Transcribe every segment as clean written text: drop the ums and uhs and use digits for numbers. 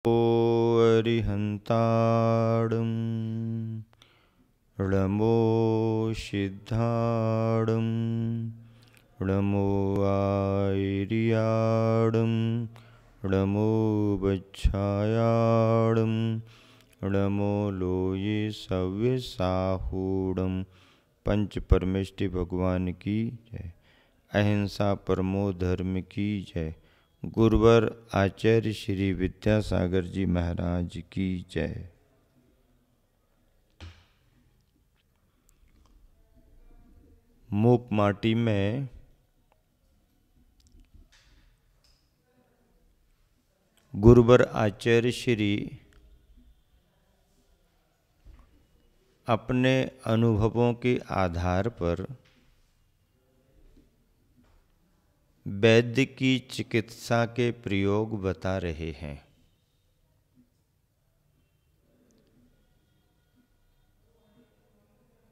अरिहन्ताडं नमो सिद्धाडं नमो आयर्याडं नमो वच्छायाडं नमो लोये सव्यसाहूडं। पंच परमेष्टि भगवान की जय। अहिंसा परमो धर्म की जय। गुरुवर आचार्य श्री विद्यासागर जी महाराज की जय। मूक माटी में गुरुवर आचार्य श्री अपने अनुभवों के आधार पर वैद्य की चिकित्सा के प्रयोग बता रहे हैं।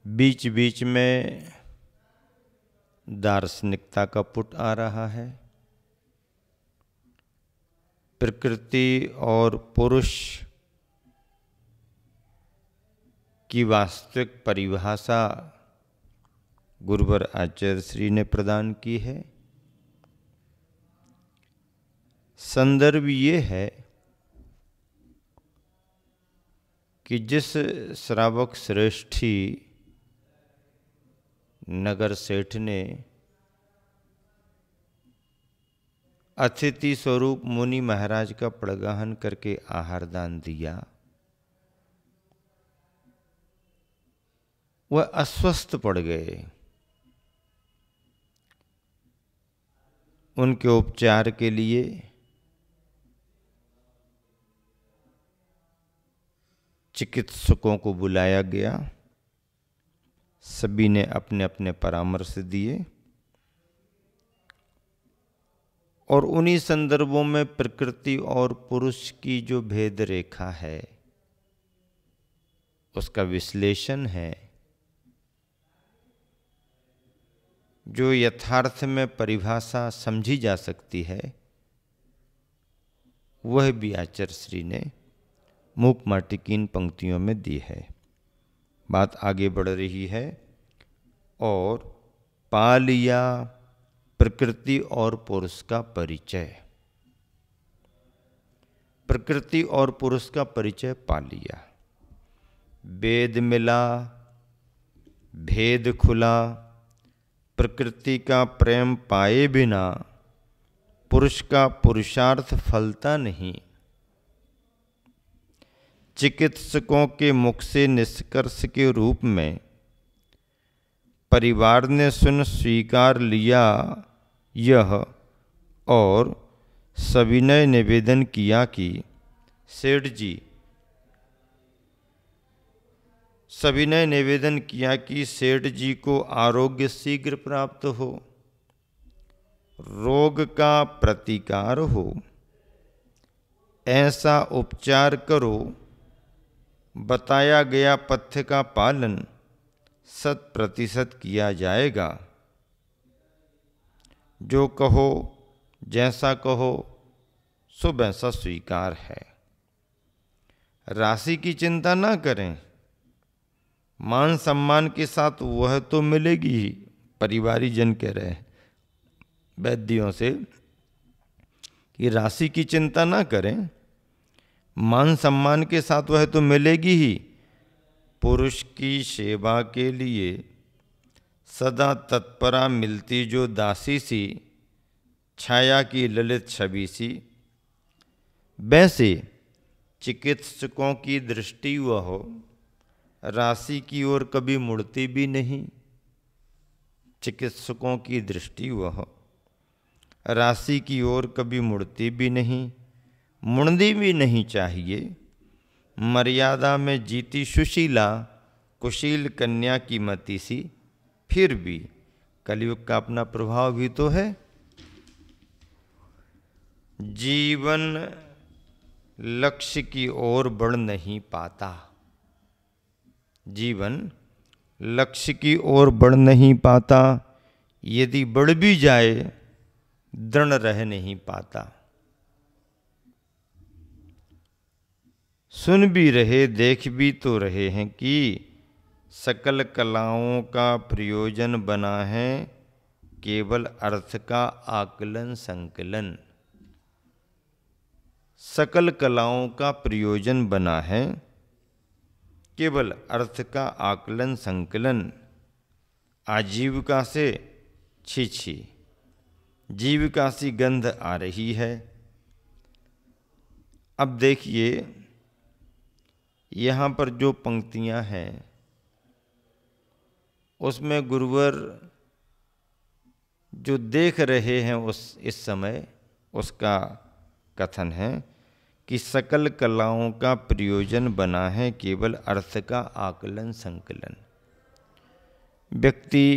बीच बीच में दार्शनिकता का पुट आ रहा है। प्रकृति और पुरुष की वास्तविक परिभाषा गुरुवर आचार्य श्री ने प्रदान की है। संदर्भ ये है कि जिस श्रावक श्रेष्ठी नगर सेठ ने अतिथि स्वरूप मुनि महाराज का प्रगाहन करके आहार दान दिया, वह अस्वस्थ पड़ गए। उनके उपचार के लिए चिकित्सकों को बुलाया गया। सभी ने अपने अपने परामर्श दिए और उन्हीं संदर्भों में प्रकृति और पुरुष की जो भेद रेखा है उसका विश्लेषण है, जो यथार्थ में परिभाषा समझी जा सकती है, वह भी आचार्य श्री ने मूक माटी की इन पंक्तियों में दी है। बात आगे बढ़ रही है और पा लिया प्रकृति और पुरुष का परिचय। प्रकृति और पुरुष का परिचय पा लिया, वेद मिला, भेद खुला। प्रकृति का प्रेम पाए बिना पुरुष का पुरुषार्थ फलता नहीं। चिकित्सकों के मुख से निष्कर्ष के रूप में परिवार ने सुन स्वीकार लिया यह और सविनय निवेदन किया कि सेठ जी, सविनय निवेदन किया कि सेठ जी को आरोग्य शीघ्र प्राप्त हो, रोग का प्रतिकार हो, ऐसा उपचार करो। बताया गया पथ्य का पालन 100% किया जाएगा। जो कहो, जैसा कहो, सो वैसा स्वीकार है। राशि की चिंता ना करें, मान सम्मान के साथ वह तो मिलेगी ही। परिवारी जन कह रहे हैं वैद्यों से कि राशि की चिंता ना करें, मान सम्मान के साथ वह तो मिलेगी ही। पुरुष की सेवा के लिए सदा तत्परा मिलती जो दासी सी, छाया की ललित छवि सी, वैसे चिकित्सकों की दृष्टि वह राशि की ओर कभी मुड़ती भी नहीं। चिकित्सकों की दृष्टि वह राशि की ओर कभी मुड़ती भी नहीं, मुड़नी भी नहीं चाहिए। मर्यादा में जीती सुशीला, कुशील कन्या की मति सी। फिर भी कलयुग का अपना प्रभाव भी तो है। जीवन लक्ष्य की ओर बढ़ नहीं पाता, जीवन लक्ष्य की ओर बढ़ नहीं पाता। यदि बढ़ भी जाए दृढ़ रह नहीं पाता। सुन भी रहे देख भी तो रहे हैं कि सकल कलाओं का प्रयोजन बना है केवल अर्थ का आकलन संकलन। सकल कलाओं का प्रयोजन बना है केवल अर्थ का आकलन संकलन। आजीविका से छी छी, जीविका सी गंध आ रही है। अब देखिए यहाँ पर जो पंक्तियाँ हैं उसमें गुरुवर जो देख रहे हैं इस समय उसका कथन है कि सकल कलाओं का प्रयोजन बना है केवल अर्थ का आकलन संकलन। व्यक्ति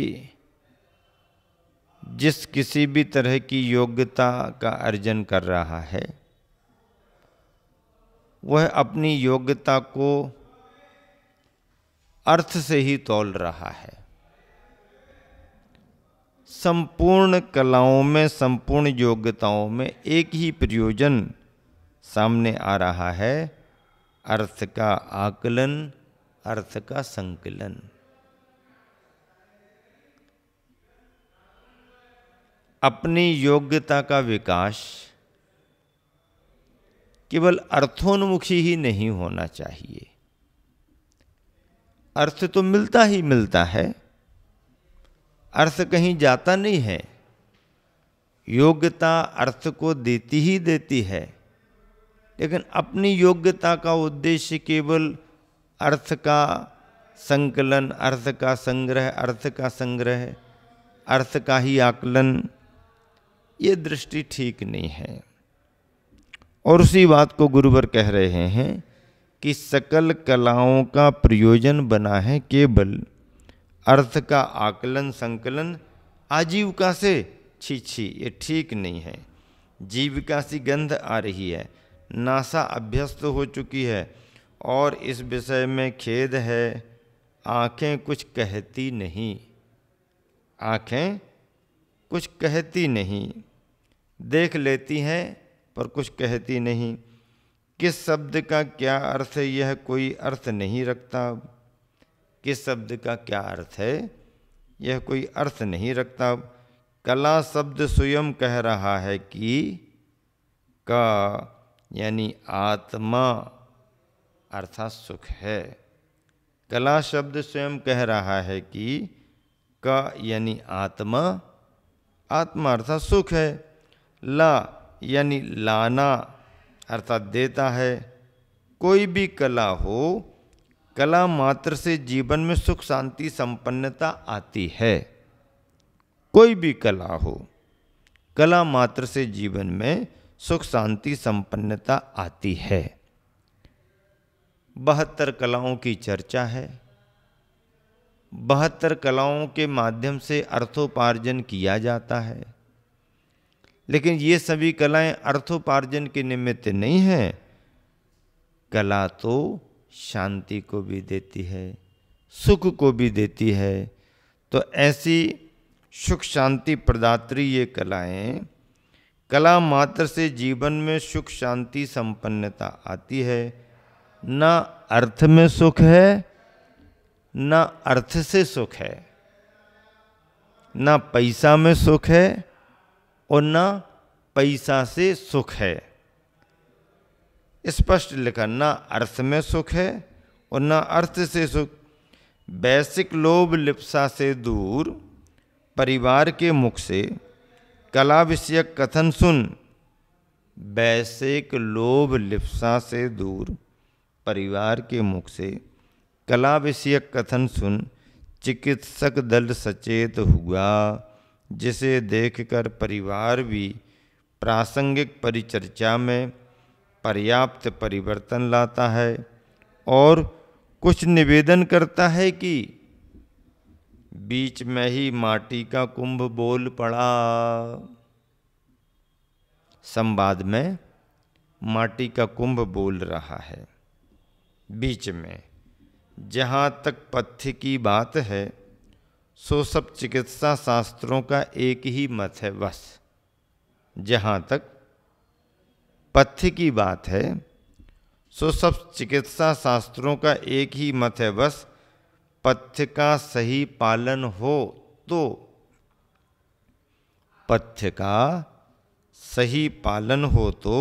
जिस किसी भी तरह की योग्यता का अर्जन कर रहा है वह अपनी योग्यता को अर्थ से ही तौल रहा है। संपूर्ण कलाओं में, संपूर्ण योग्यताओं में एक ही प्रयोजन सामने आ रहा है, अर्थ का आकलन, अर्थ का संकलन। अपनी योग्यता का विकास केवल अर्थोन्मुखी ही नहीं होना चाहिए। अर्थ तो मिलता ही मिलता है, अर्थ कहीं जाता नहीं है। योग्यता अर्थ को देती ही देती है, लेकिन अपनी योग्यता का उद्देश्य केवल अर्थ का संकलन, अर्थ का संग्रह, अर्थ का संग्रह, अर्थ का ही आकलन, ये दृष्टि ठीक नहीं है। और उसी बात को गुरुवर कह रहे हैं कि सकल कलाओं का प्रयोजन बना है केवल अर्थ का आकलन संकलन। आजीविका से छी छी, ये ठीक नहीं है। जीविका सी गंध आ रही है, नासा अभ्यस्त हो चुकी है और इस विषय में खेद है, आँखें कुछ कहती नहीं, आँखें कुछ कहती नहीं, देख लेती हैं पर कुछ कहती नहीं। किस शब्द का क्या अर्थ है यह कोई अर्थ नहीं रखता। किस शब्द का क्या अर्थ है यह कोई अर्थ नहीं रखता। कला शब्द स्वयं कह रहा है कि का यानी आत्मा अर्थात सुख है। कला शब्द स्वयं कह रहा है कि का यानी आत्मा, आत्मा अर्थात सुख है। ला यानी लाना अर्थात देता है। कोई भी कला हो, कला मात्र से जीवन में सुख शांति संपन्नता आती है। कोई भी कला हो, कला मात्र से जीवन में सुख शांति संपन्नता आती है। 72 कलाओं की चर्चा है। 72 कलाओं के माध्यम से अर्थोपार्जन किया जाता है, लेकिन ये सभी कलाएं अर्थोपार्जन के निमित्त नहीं हैं। कला तो शांति को भी देती है, सुख को भी देती है। तो ऐसी सुख शांति प्रदात्री ये कलाएं, कला मात्र से जीवन में सुख शांति संपन्नता आती है। ना अर्थ में सुख है, ना अर्थ से सुख है, ना पैसा में सुख है और ना पैसा से सुख है। स्पष्ट लिखा, ना अर्थ में सुख है और ना अर्थ से सुख। वैश्विक लोभ लिप्सा से दूर परिवार के मुख से कला विषयक कथन सुन। वैश्विक लोभ लिप्सा से दूर परिवार के मुख से कला विषयक कथन सुन। चिकित्सक दल सचेत हुआ, जिसे देखकर परिवार भी प्रासंगिक परिचर्चा में पर्याप्त परिवर्तन लाता है और कुछ निवेदन करता है कि बीच में ही माटी का कुंभ बोल पड़ा। संवाद में माटी का कुंभ बोल रहा है। बीच में जहाँ तक पथ्य की बात है सो सब चिकित्सा शास्त्रों का एक ही मत है। बस जहाँ तक पथ्य की बात है सो सब चिकित्सा शास्त्रों का एक ही मत है, बस पथ्य का सही पालन हो तो, पथ्य का सही पालन हो तो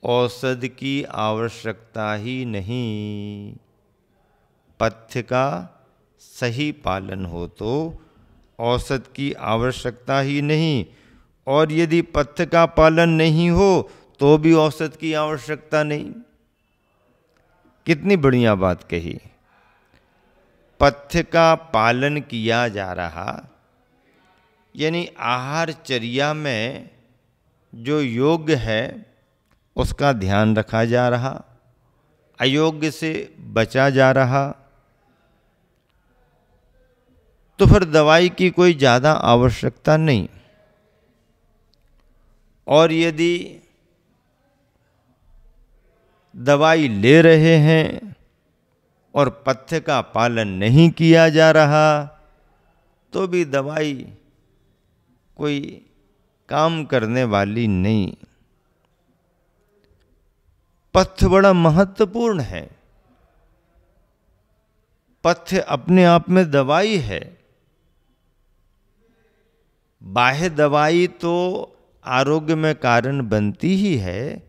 औषधि की आवश्यकता ही नहीं। पथ्य का सही पालन हो तो औषधि की आवश्यकता ही नहीं, और यदि पथ्य का पालन नहीं हो तो भी औषधि की आवश्यकता नहीं। कितनी बढ़िया बात कही। पथ्य का पालन किया जा रहा, यानी आहारचर्या में जो योग्य है उसका ध्यान रखा जा रहा, अयोग्य से बचा जा रहा, तो फिर दवाई की कोई ज़्यादा आवश्यकता नहीं। और यदि दवाई ले रहे हैं और पथ्य का पालन नहीं किया जा रहा तो भी दवाई कोई काम करने वाली नहीं। पथ्य बड़ा महत्वपूर्ण है। पथ्य अपने आप में दवाई है। बाह्य दवाई तो आरोग्य में कारण बनती ही है,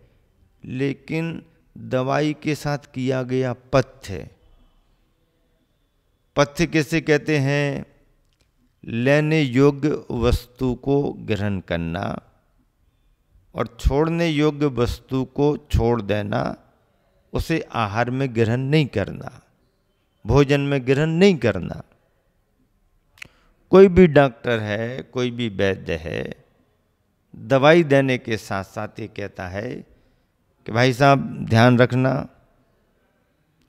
लेकिन दवाई के साथ किया गया पथ्य, पथ्य किसे कहते हैं? लेने योग्य वस्तु को ग्रहण करना और छोड़ने योग्य वस्तु को छोड़ देना, उसे आहार में ग्रहण नहीं करना, भोजन में ग्रहण नहीं करना। कोई भी डॉक्टर है, कोई भी वैद्य है, दवाई देने के साथ साथ ये कहता है कि भाई साहब ध्यान रखना,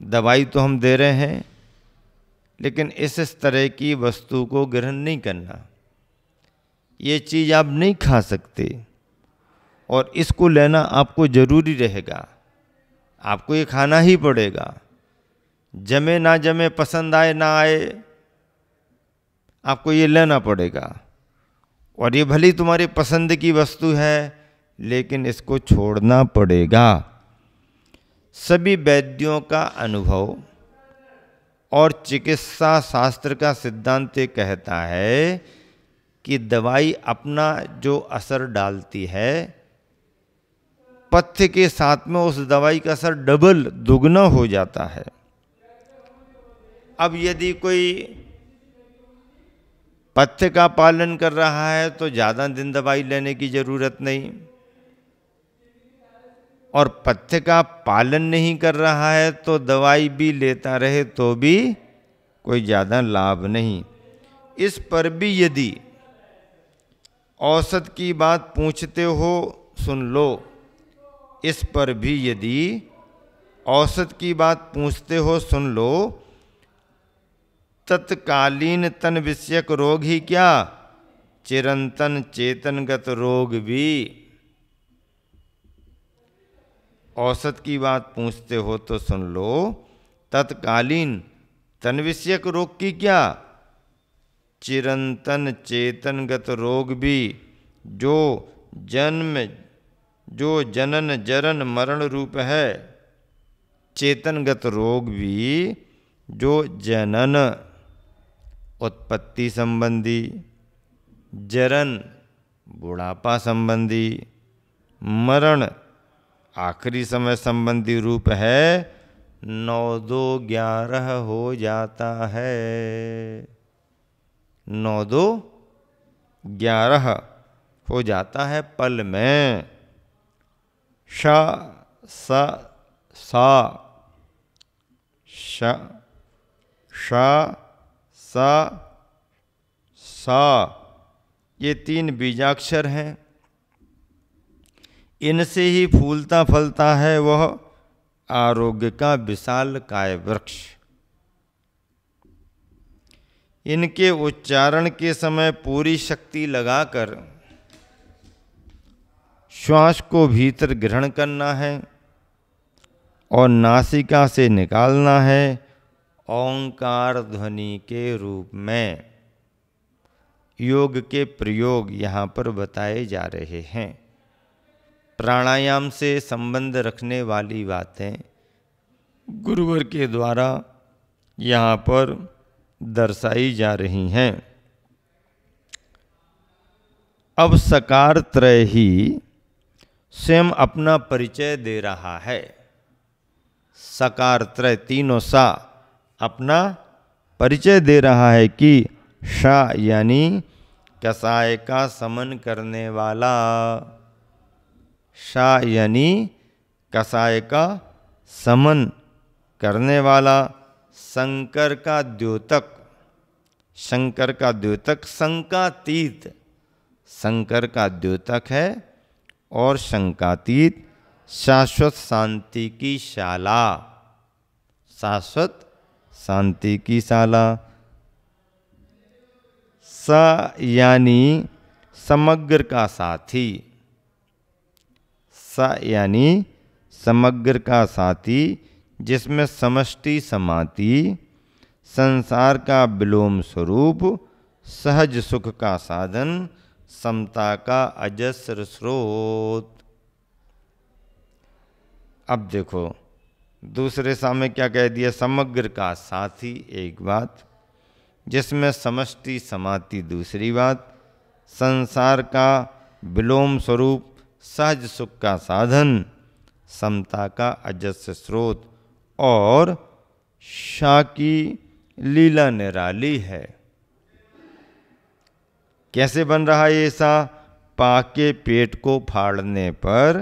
दवाई तो हम दे रहे हैं लेकिन इस तरह की वस्तु को ग्रहण नहीं करना, ये चीज़ आप नहीं खा सकते और इसको लेना आपको जरूरी रहेगा, आपको ये खाना ही पड़ेगा, जमे ना जमे, पसंद आए ना आए, आपको ये लेना पड़ेगा। और ये भली तुम्हारी पसंद की वस्तु है लेकिन इसको छोड़ना पड़ेगा। सभी वैद्यों का अनुभव और चिकित्सा शास्त्र का सिद्धांत ये कहता है कि दवाई अपना जो असर डालती है, पथ्य के साथ में उस दवाई का असर डबल, दुगना हो जाता है। अब यदि कोई पथ्य का पालन कर रहा है तो ज़्यादा दिन दवाई लेने की जरूरत नहीं, और पथ्य का पालन नहीं कर रहा है तो दवाई भी लेता रहे तो भी कोई ज़्यादा लाभ नहीं। इस पर भी यदि औषध की बात पूछते हो, सुन लो, इस पर भी यदि औषध की बात पूछते हो, सुन लो, तत्कालीन तन विषयक रोग ही क्या, चिरंतन चेतनगत रोग भी। औषध की बात पूछते हो तो सुन लो, तत्कालीन तन विषयक रोग की क्या, चिरंतन चेतनगत रोग भी, जो जनन जरन मरण रूप है, चेतनगत रोग भी जो जनन उत्पत्ति संबंधी, जरन बुढ़ापा संबंधी, मरण आखिरी समय संबंधी रूप है, 9-2-11 हो जाता है, 9-2-11 हो जाता है पल में। श स सा, श श स सा, ये 3 बीजाक्षर हैं। इनसे ही फूलता फलता है वह आरोग्य का विशाल काय वृक्ष। इनके उच्चारण के समय पूरी शक्ति लगाकर श्वास को भीतर ग्रहण करना है और नासिका से निकालना है ओंकार ध्वनि के रूप में। योग के प्रयोग यहाँ पर बताए जा रहे हैं। प्राणायाम से संबंध रखने वाली बातें गुरुवर के द्वारा यहाँ पर दर्शाई जा रही हैं। अब सकार त्रय ही स्वयं अपना परिचय दे रहा है। सकार त्रय तीनों सा अपना परिचय दे रहा है कि सा यानी कसाय का समन करने वाला, सा यानी कसाय का समन करने वाला, शंकर का द्योतक, शंकर का द्योतक शंकातीत, शंकर का द्योतक है और शंकातीत, शाश्वत शांति की शाला, शाश्वत शांति की शाला। स यानी समग्र का साथी, स यानी समग्र का साथी जिसमें समष्टि समाति, संसार का विलोम स्वरूप, सहज सुख का साधन, समता का अजस्र स्रोत। अब देखो दूसरे सामने क्या कह दिया, समग्र का साथी एक बात, जिसमें समष्टि समाति दूसरी बात, संसार का विलोम स्वरूप, सहज सुख का साधन, समता का अजस्र स्रोत। और शाह की लीला निराली है। कैसे बन रहा है ऐसा, पाके पेट को फाड़ने पर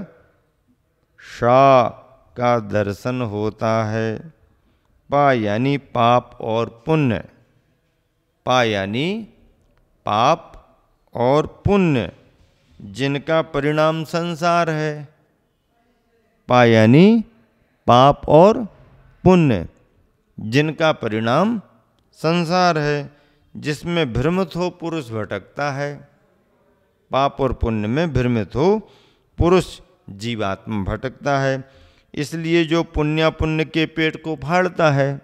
शाह का दर्शन होता है। पा यानी पाप और पुण्य, पा यानी पाप और पुण्य जिनका परिणाम संसार है। पा यानी पाप और पुण्य जिनका परिणाम संसार है, जिसमें भ्रमित हो पुरुष भटकता है। पाप और पुण्य में भ्रमित हो पुरुष जीवात्मा भटकता है। इसलिए जो पुण्य के पेट को फाड़ता है,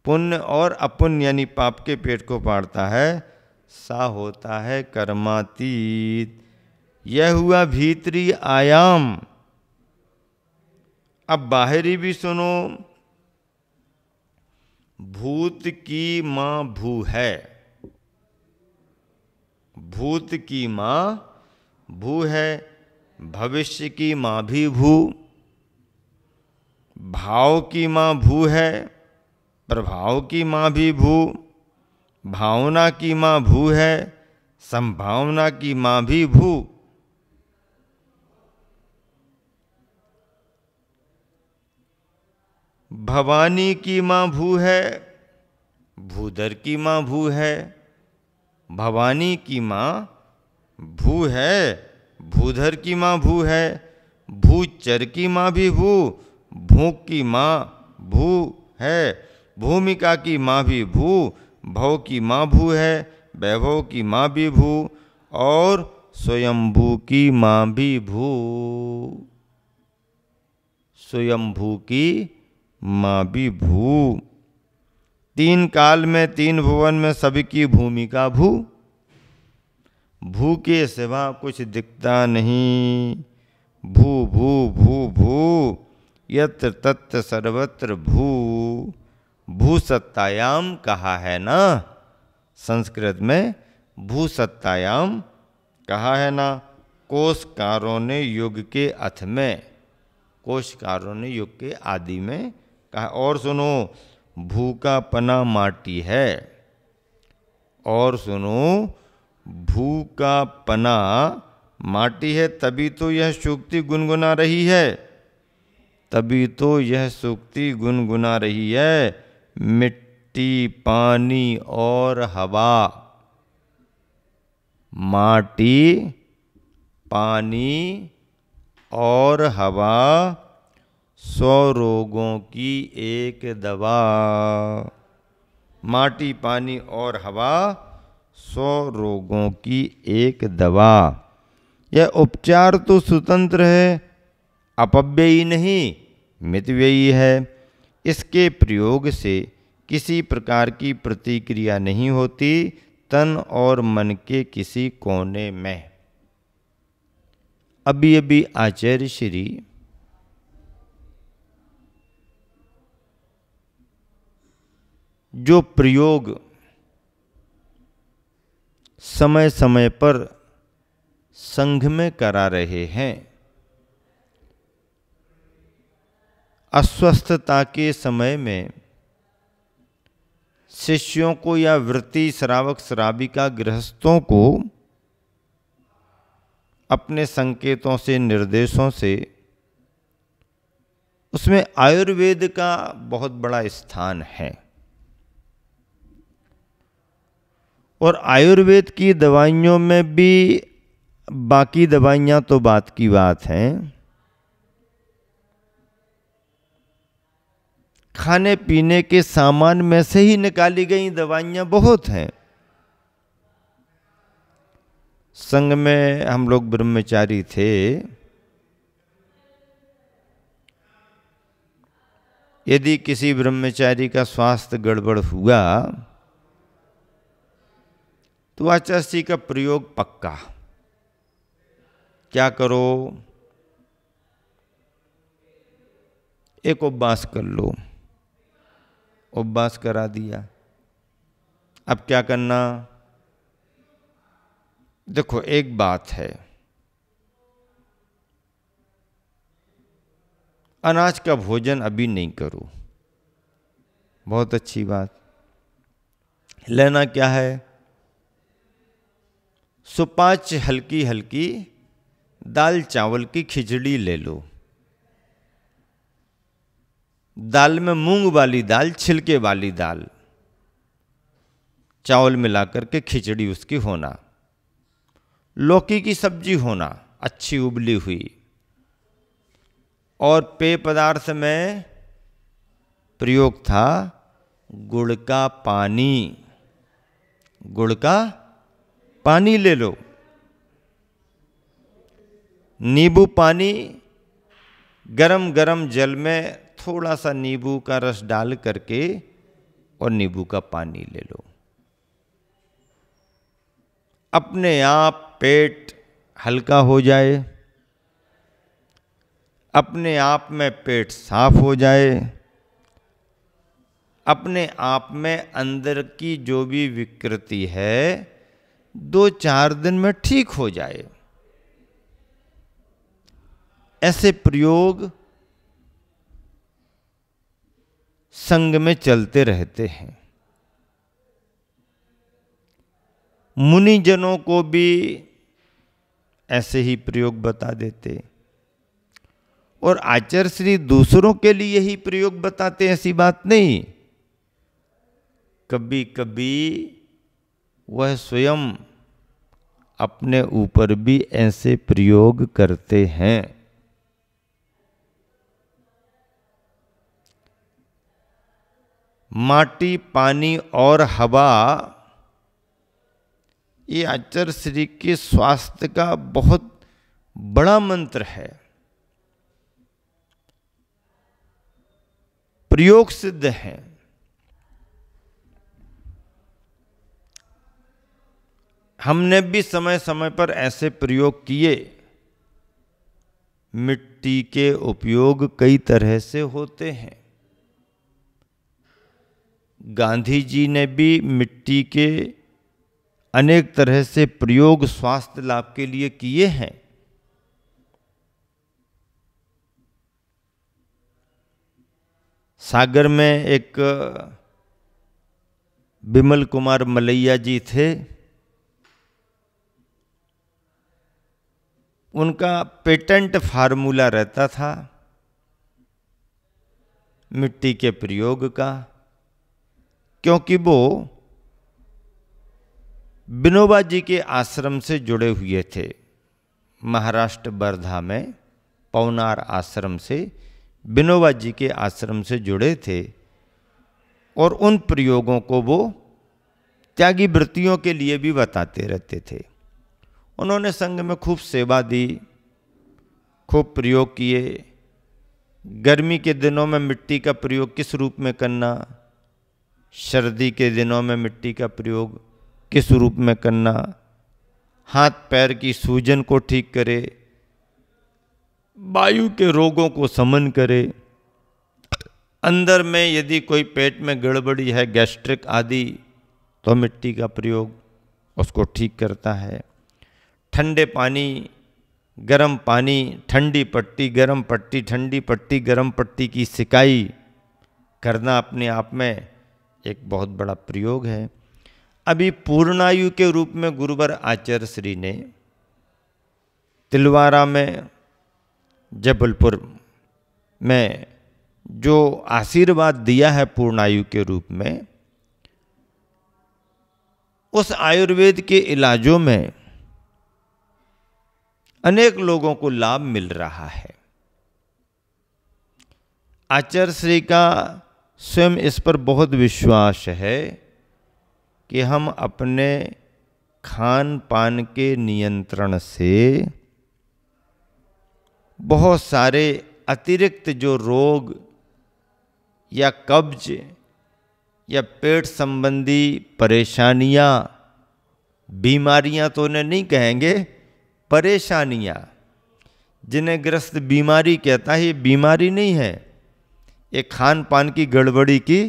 पुण्य और अपुण्य यानी पाप के पेट को फाड़ता है, सा होता है कर्मातीत। यह हुआ भीतरी आयाम। अब बाहरी भी सुनो। भूत की मां भू है, भूत की मां भू है, भविष्य की मां भी भू, भाव की मां भू है, प्रभाव की मां भी भू, भावना की मां भू है, संभावना की मां भी भू। भवानी की मां भू है, भूधर की मां भू है, भवानी की मां भू है, भूधर की मां भू है, भूचर की मां भी भू, भूख की मां भू है, भूमिका की मां भी भू, भव की मां भू है, वैभव की मां भी भू, और स्वयंभू की मां भी भू, स्वयंभू की मां भी भू। तीन काल में तीन भुवन में सबकी भूमिका भू। भू के सिवा कुछ दिखता नहीं। भू भू भू भू यत्र तत्र सर्वत्र भू। भू सत्तायाम कहा है ना, संस्कृत में भू सत्तायाम कहा है ना। कोशकारों ने युग के अथ में, कोशकारों ने युग के आदि में कहा। और सुनो, भू का पना माटी है। और सुनो, भू का पना माटी है, तभी तो यह सूक्ति गुनगुना रही है, तभी तो यह सूक्ति गुनगुना रही है। मिट्टी, पानी और हवा। माटी, पानी और हवा 100 रोगों की एक दवा। माटी, पानी और हवा 100 रोगों की एक दवा। यह उपचार तो स्वतंत्र है, अपव्ययी नहीं, मितव्ययी है। इसके प्रयोग से किसी प्रकार की प्रतिक्रिया नहीं होती तन और मन के किसी कोने में। अभी अभी आचार्य श्री जो प्रयोग समय समय पर संघ में करा रहे हैं, अस्वस्थता के समय में शिष्यों को या वृत्ति श्रावक श्राविका गृहस्थों को अपने संकेतों से, निर्देशों से, उसमें आयुर्वेद का बहुत बड़ा स्थान है। और आयुर्वेद की दवाइयों में भी, बाकी दवाइयाँ तो बात की बात हैं, खाने पीने के सामान में से ही निकाली गई दवाइयाँ बहुत हैं। संघ में हम लोग ब्रह्मचारी थे, यदि किसी ब्रह्मचारी का स्वास्थ्य गड़बड़ हुआ तो आचार्य का प्रयोग पक्का। क्या करो, एक उपवास कर लो। उपवास करा दिया। अब क्या करना? देखो, एक बात है, अनाज का भोजन अभी नहीं करो, बहुत अच्छी बात। लेना क्या है? सुपाच्य हल्की हल्की दाल चावल की खिचड़ी ले लो। दाल में मूंग वाली दाल, छिलके वाली दाल, चावल मिलाकर के खिचड़ी उसकी होना। लौकी की सब्जी होना, अच्छी उबली हुई। और पेय पदार्थ में प्रयोग था गुड़ का पानी। गुड़ का पानी ले लो। नींबू पानी, गरम गरम जल में थोड़ा सा नींबू का रस डाल करके और नींबू का पानी ले लो। अपने आप पेट हल्का हो जाए, अपने आप में पेट साफ हो जाए, अपने आप में अंदर की जो भी विकृति है 2-4 दिन में ठीक हो जाए। ऐसे प्रयोग संघ में चलते रहते हैं। मुनिजनों को भी ऐसे ही प्रयोग बता देते, और आचार्य श्री दूसरों के लिए ही प्रयोग बताते, ऐसी बात नहीं। कभी कभी वह स्वयं अपने ऊपर भी ऐसे प्रयोग करते हैं। माटी, पानी और हवा, ये आचार्य श्री के स्वास्थ्य का बहुत बड़ा मंत्र है, प्रयोग सिद्ध है। हमने भी समय समय पर ऐसे प्रयोग किए। मिट्टी के उपयोग कई तरह से होते हैं। गांधी जी ने भी मिट्टी के अनेक तरह से प्रयोग स्वास्थ्य लाभ के लिए किए हैं। सागर में एक बिमल कुमार मलैया जी थे, उनका पेटेंट फार्मूला रहता था मिट्टी के प्रयोग का, क्योंकि वो विनोबा जी के आश्रम से जुड़े हुए थे। महाराष्ट्र वर्धा में पवनार आश्रम से विनोबा जी के आश्रम से जुड़े थे, और उन प्रयोगों को वो त्यागी वृत्तियों के लिए भी बताते रहते थे। उन्होंने संघ में खूब सेवा दी, खूब प्रयोग किए। गर्मी के दिनों में मिट्टी का प्रयोग किस रूप में करना, सर्दी के दिनों में मिट्टी का प्रयोग किस रूप में करना, हाथ पैर की सूजन को ठीक करे, वायु के रोगों को शमन करे, अंदर में यदि कोई पेट में गड़बड़ी है, गैस्ट्रिक आदि, तो मिट्टी का प्रयोग उसको ठीक करता है। ठंडे पानी, गर्म पानी, ठंडी पट्टी, गर्म पट्टी, ठंडी पट्टी, गर्म पट्टी की सिकाई करना अपने आप में एक बहुत बड़ा प्रयोग है। अभी पूर्णायु के रूप में गुरुवर आचार्य श्री ने तिलवारा में, जबलपुर में जो आशीर्वाद दिया है पूर्णायु के रूप में, उस आयुर्वेद के इलाजों में अनेक लोगों को लाभ मिल रहा है। आचार्य श्री का स्वयं इस पर बहुत विश्वास है कि हम अपने खान पान के नियंत्रण से बहुत सारे अतिरिक्त जो रोग या कब्ज या पेट संबंधी परेशानियां, बीमारियां तो उन्हें नहीं कहेंगे, परेशानियां, जिन्हें ग्रस्त बीमारी कहता है, ये बीमारी नहीं है, ये खान पान की गड़बड़ी की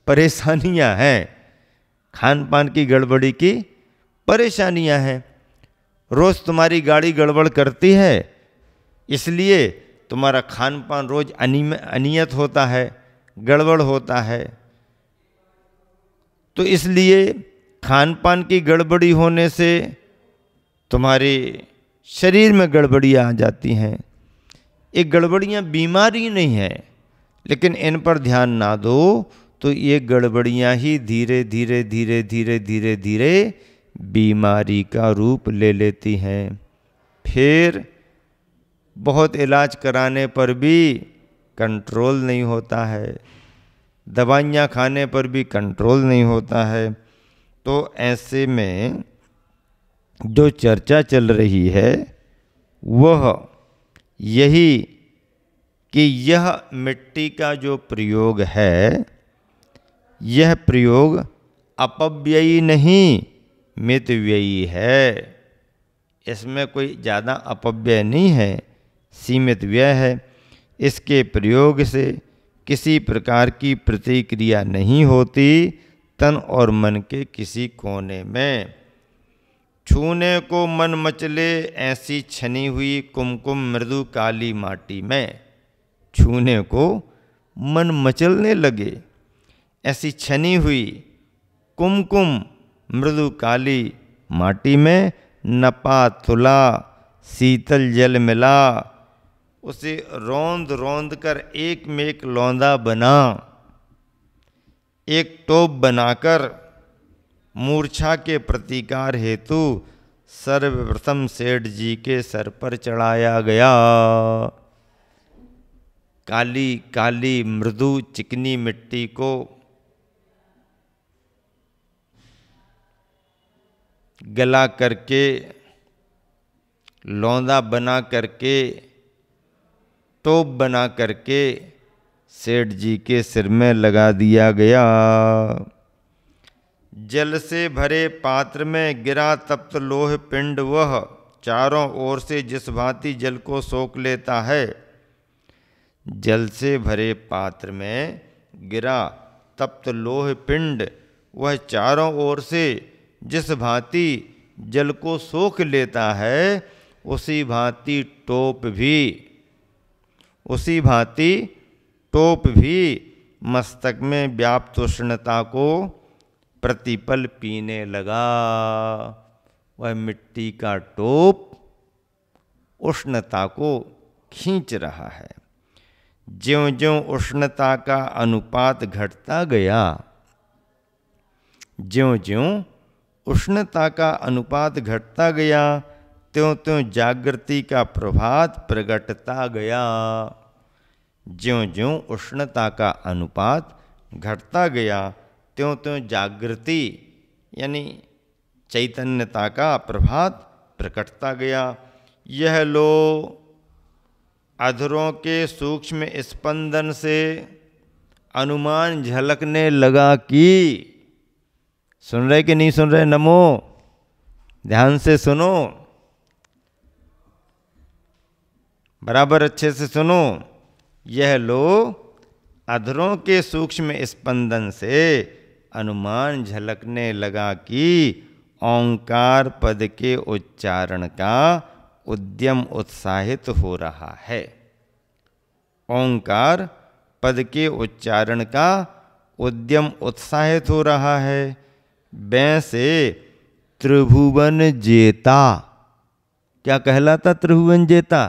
परेशानियां हैं। खान पान की गड़बड़ी की परेशानियां हैं। रोज तुम्हारी गाड़ी गड़बड़ करती है, इसलिए तुम्हारा खान पान रोज अनियत होता है, गड़बड़ होता है। तो इसलिए खान पान की गड़बड़ी होने से तुम्हारे शरीर में गड़बड़ियाँ आ जाती हैं। ये गड़बड़ियाँ बीमारी नहीं है, लेकिन इन पर ध्यान ना दो तो ये गड़बड़ियाँ ही धीरे धीरे धीरे धीरे धीरे धीरे बीमारी का रूप ले लेती हैं। फिर बहुत इलाज कराने पर भी कंट्रोल नहीं होता है, दवाइयाँ खाने पर भी कंट्रोल नहीं होता है। तो ऐसे में जो चर्चा चल रही है वह यही कि यह मिट्टी का जो प्रयोग है, यह प्रयोग अपव्ययी नहीं मितव्ययी है। इसमें कोई ज़्यादा अपव्यय नहीं है, सीमित व्यय है। इसके प्रयोग से किसी प्रकार की प्रतिक्रिया नहीं होती तन और मन के किसी कोने में। छूने को मन मचले ऐसी छनी हुई कुमकुम मृदु काली माटी में। छूने को मन मचलने लगे, ऐसी छनी हुई कुमकुम मृदु काली माटी में नपा तुला शीतल जल मिला, उसे रौंद रौंद कर एक में एक लौंदा बना, एक टोप बनाकर मूर्छा के प्रतिकार हेतु सर्वप्रथम सेठ जी के सर पर चढ़ाया गया। काली काली मृदु चिकनी मिट्टी को गला करके, लौंदा बना करके, टोप बना करके सेठ जी के सिर में लगा दिया गया। जल से भरे पात्र में गिरा तप्त लोह पिंड, वह चारों ओर से जिस भांति जल को सोख लेता है। जल से भरे पात्र में गिरा तप्त लोह पिंड, वह चारों ओर से जिस भांति जल को सोख लेता है, उसी भांति टोप भी, उसी भांति टोप भी मस्तक में व्याप्त उष्णता को प्रतिपल पीने लगा। वह मिट्टी का टोप उष्णता को खींच रहा है। ज्यों ज्यों उष्णता का अनुपात घटता गया, ज्यों ज्यों उष्णता का अनुपात घटता गया, त्यों त्यों जागृति का प्रभात प्रगटता गया। ज्यों ज्यों उष्णता का अनुपात घटता गया, त्यों त्यों जागृति यानी चैतन्यता का प्रभात प्रकटता गया। यह लो अधरों के सूक्ष्म स्पंदन से अनुमान झलकने लगा कि, सुन रहे कि नहीं सुन रहे? नमो, ध्यान से सुनो, बराबर अच्छे से सुनो। यह लो अधरों के सूक्ष्म स्पंदन से अनुमान झलकने लगा कि ओंकार पद के उच्चारण का उद्यम उत्साहित हो रहा है। ओंकार पद के उच्चारण का उद्यम उत्साहित हो रहा है। बै से त्रिभुवन जेता, क्या कहलाता त्रिभुवन जेता?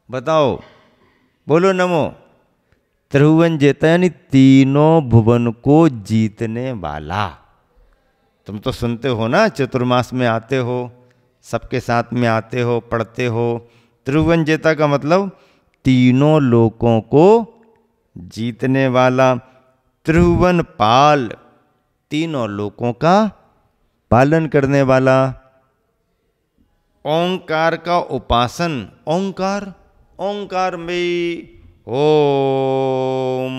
बताओ, बोलो नमो। त्रिभुवन जेता यानी तीनों भुवन को जीतने वाला। तुम तो सुनते हो ना, चतुर्मास में आते हो, सबके साथ में आते हो, पढ़ते हो। त्रिभुवन जेता का मतलब तीनों लोकों को जीतने वाला। त्रिभुवन पाल, तीनों लोकों का पालन करने वाला। ओंकार का उपासन, ओंकार, ओंकार में ओम,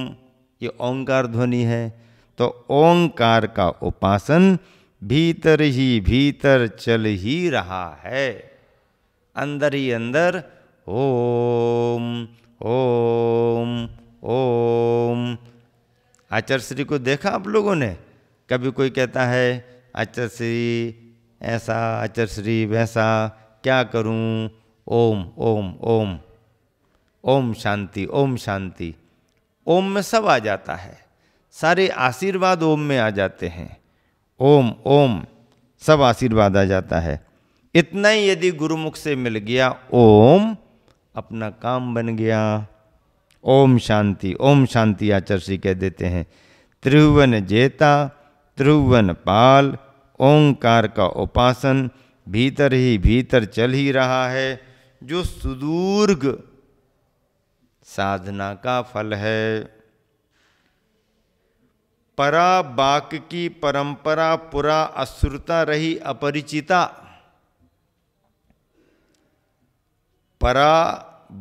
ये ओंकार ध्वनि है। तो ओंकार का उपासन भीतर ही भीतर चल ही रहा है, अंदर ही अंदर ओम ओम ओम। आचार्य श्री को देखा आप लोगों ने? कभी कोई कहता है आचार्य श्री ऐसा, आचार्य श्री वैसा, क्या करूं? ओम ओम ओम, ओम शांति, ओम शांति। ओम में सब आ जाता है, सारे आशीर्वाद ओम में आ जाते हैं। ओम ओम, सब आशीर्वाद आ जाता है। इतना ही यदि गुरुमुख से मिल गया ओम, अपना काम बन गया। ओम शांति, ओम शांति आचार्य श्री कह देते हैं। त्रिभुवन जेता, त्रिभुवन पाल, ओंकार का उपासन भीतर ही भीतर चल ही रहा है, जो सुदूर्घ साधना का फल है। परा बाक की परंपरा पुरा अश्रुता रही अपरिचिता। परा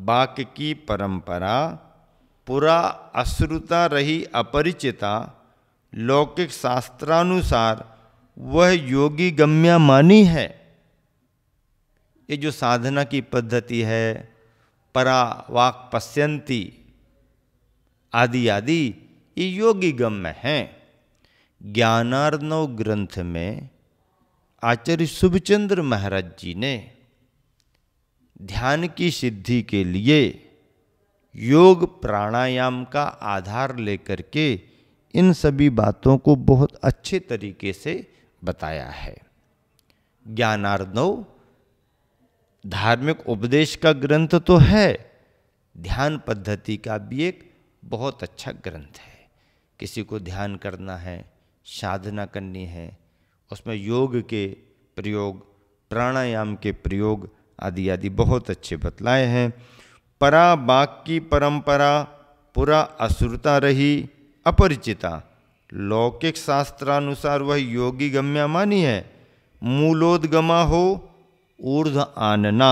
बाक की परंपरा पुरा अश्रुता रही अपरिचिता, लौकिक शास्त्रानुसार वह योगी गम्या मानी है। ये जो साधना की पद्धति है, परा वाक पश्यंती आदि आदि, ये योगी गम्य हैं। ज्ञानार्णव ग्रंथ में आचार्य शुभचंद्र महाराज जी ने ध्यान की सिद्धि के लिए योग प्राणायाम का आधार लेकर के इन सभी बातों को बहुत अच्छे तरीके से बताया है। ज्ञानार्णव धार्मिक उपदेश का ग्रंथ तो है, ध्यान पद्धति का भी एक बहुत अच्छा ग्रंथ है। किसी को ध्यान करना है, साधना करनी है, उसमें योग के प्रयोग, प्राणायाम के प्रयोग आदि आदि बहुत अच्छे बतलाए हैं। परा बाक की परंपरा पुरा असुरता रही अपरिचिता, लौकिक शास्त्रानुसार वह योगी गम्या मानी है। मूलोद्गमा हो ऊर्ध्व आनना,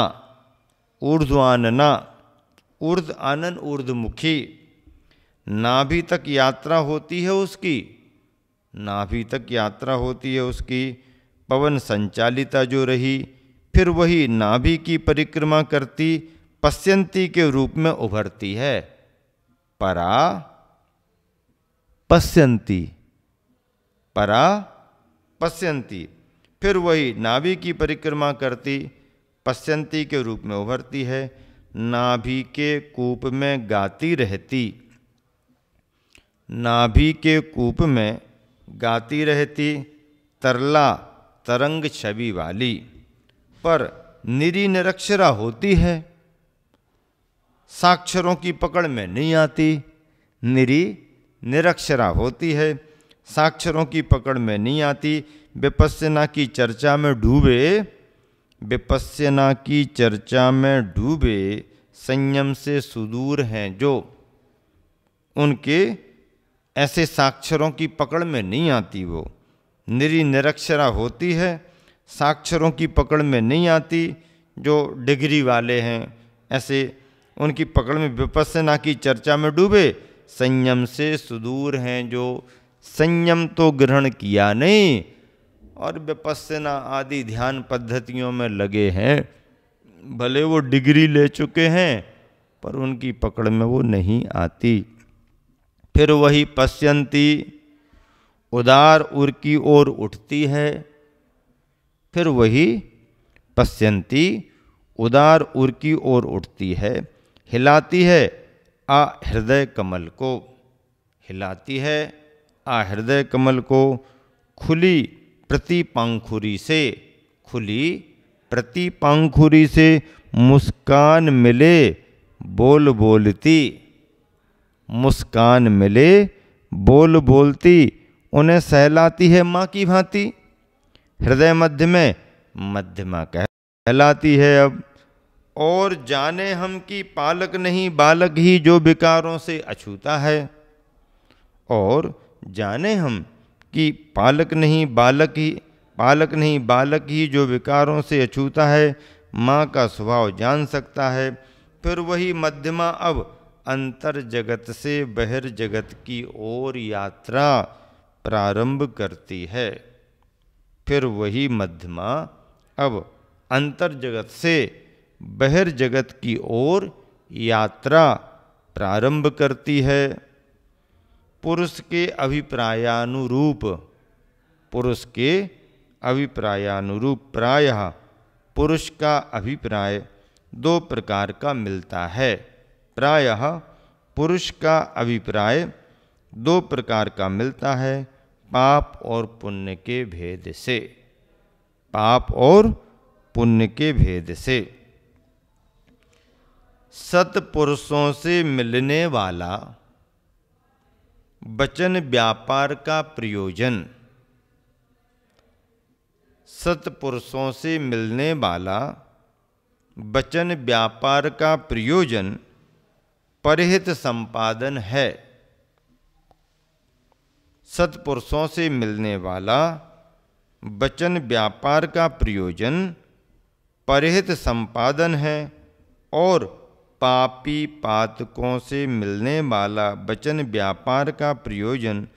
ऊर्ध्व आनना, ऊर्ध्व आनन ऊर्ध्वमुखी, नाभि तक यात्रा होती है उसकी, नाभि तक यात्रा होती है उसकी। पवन संचालिता जो रही, फिर वही नाभि की परिक्रमा करती पश्यंती के रूप में उभरती है। परा पश्यंती, परा पश्यंती, फिर वही नाभि की परिक्रमा करती पश्यंती के रूप में उभरती है। नाभि के कूप में गाती रहती, नाभि के कूप में गाती रहती, तरला तरंग छवि वाली, पर निरी निरक्षरा होती है, साक्षरों की पकड़ में नहीं आती। निरी निरक्षरा होती है, साक्षरों की पकड़ में नहीं आती। विपस्यना की चर्चा में डूबे, विपस्यना की चर्चा में डूबे संयम से सुदूर हैं जो, उनके ऐसे साक्षरों की पकड़ में नहीं आती। वो निरी निरक्षरा होती है, साक्षरों की पकड़ में नहीं आती। जो डिग्री वाले हैं ऐसे उनकी पकड़ में, विपस्यना की चर्चा में डूबे संयम से सुदूर हैं जो संयम तो ग्रहण किया नहीं और विपस्यना आदि ध्यान पद्धतियों में लगे हैं। भले वो डिग्री ले चुके हैं पर उनकी पकड़ में वो नहीं आती। फिर वही पश्यन्ती उदार उर की ओर उठती है। फिर वही पश्यन्ती उदार उर की ओर उठती है, हिलाती है आ हृदय कमल को, हिलाती है आ हृदय कमल को, खुली प्रतिपांखुरी से, खुली प्रतिपांखुरी से मुस्कान मिले बोल बोलती, मुस्कान मिले बोल बोलती, उन्हें सहलाती है माँ की भांति। हृदय मध्य में मध्यमा कहलाती है अब। और जाने हम की पालक नहीं बालक ही जो विकारों से अछूता है, और जाने हम कि पालक नहीं बालक ही जो विकारों से अछूता है, माँ का स्वभाव जान सकता है। फिर वही मध्यमा अब अंतर जगत से बहिर्जगत की ओर यात्रा प्रारंभ करती है। फिर वही मध्यमा अब अंतर जगत से बहिर्जगत की ओर यात्रा प्रारंभ करती है। पुरुष के अभिप्रायानुरूप, पुरुष के अभिप्रायानुरूप प्रायः पुरुष का अभिप्राय दो प्रकार का मिलता है। प्रायः पुरुष का अभिप्राय दो प्रकार का मिलता है, पाप और पुण्य के भेद से, पाप और पुण्य के भेद से। सत्पुरुषों से मिलने वाला वचन व्यापार का प्रयोजन, सत्पुरुषों से मिलने वाला वचन व्यापार का प्रयोजन परहित संपादन है। सत्पुरुषों से मिलने वाला वचन व्यापार का प्रयोजन परहित संपादन है, और पापी पातकों से मिलने वाला वचन व्यापार का प्रयोजन